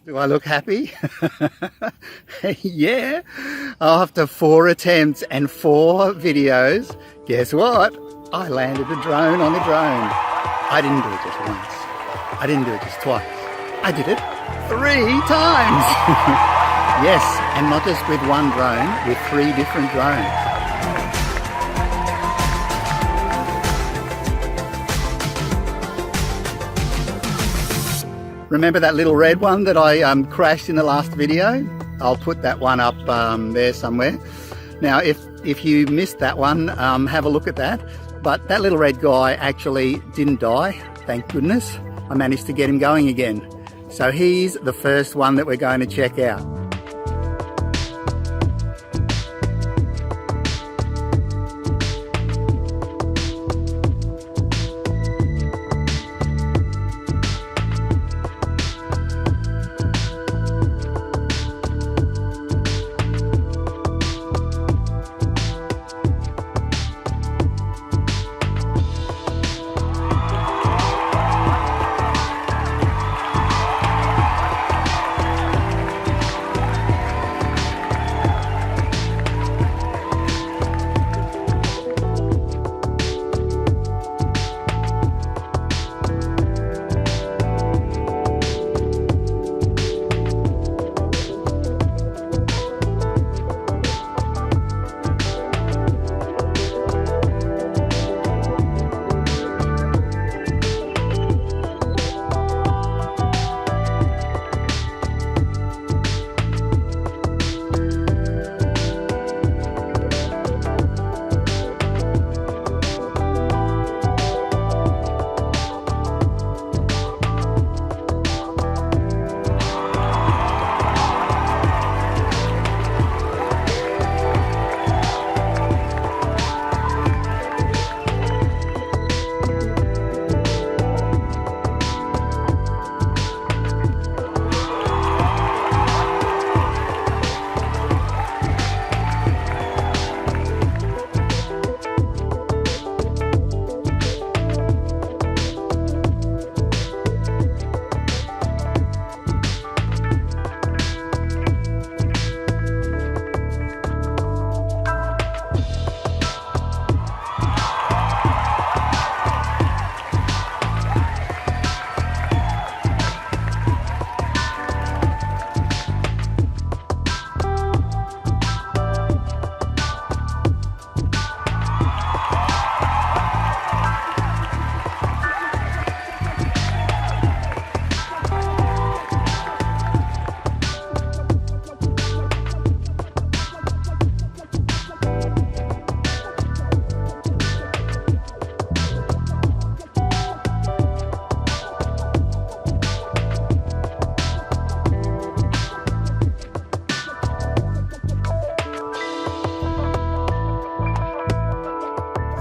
Do I look happy? Yeah. After 4 attempts and 4 videos, guess what? I landed a drone on the drone. I didn't do it just once. I didn't do it just twice. I did it 3 times. Yes, and not just with one drone, with 3 different drones. Remember that little red one that I crashed in the last video? I'll put that one up there somewhere. Now, if you missed that one, have a look at that. But that little red guy actually didn't die, thank goodness. I managed to get him going again. So he's the first one that we're going to check out.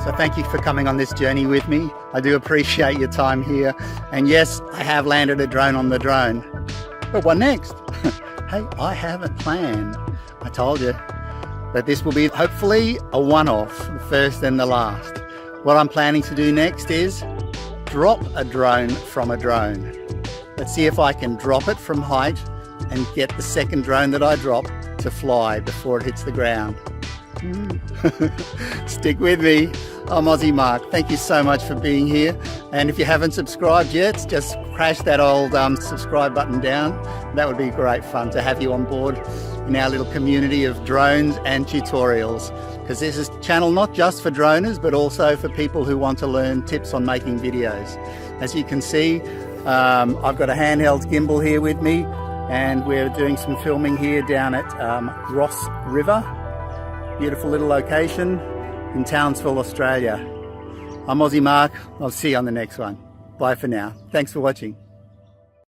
So thank you for coming on this journey with me. I do appreciate your time here. And yes, I have landed a drone on the drone. But what next? Hey, I have a plan. I told you. But this will be hopefully a one-off, the first and the last. What I'm planning to do next is drop a drone from a drone. Let's see if I can drop it from height and get the second drone that I drop to fly before it hits the ground. Stick with me. I'm Aussie Mark. Thank you so much for being here. And if you haven't subscribed yet, just crash that old subscribe button down. That would be great fun to have you on board in our little community of drones and tutorials. Because this is a channel not just for droners, but also for people who want to learn tips on making videos. As you can see, I've got a handheld gimbal here with me, and we're doing some filming here down at Ross River. Beautiful little location in Townsville, Australia. I'm Aussie Mark. I'll see you on the next one. Bye for now. Thanks for watching.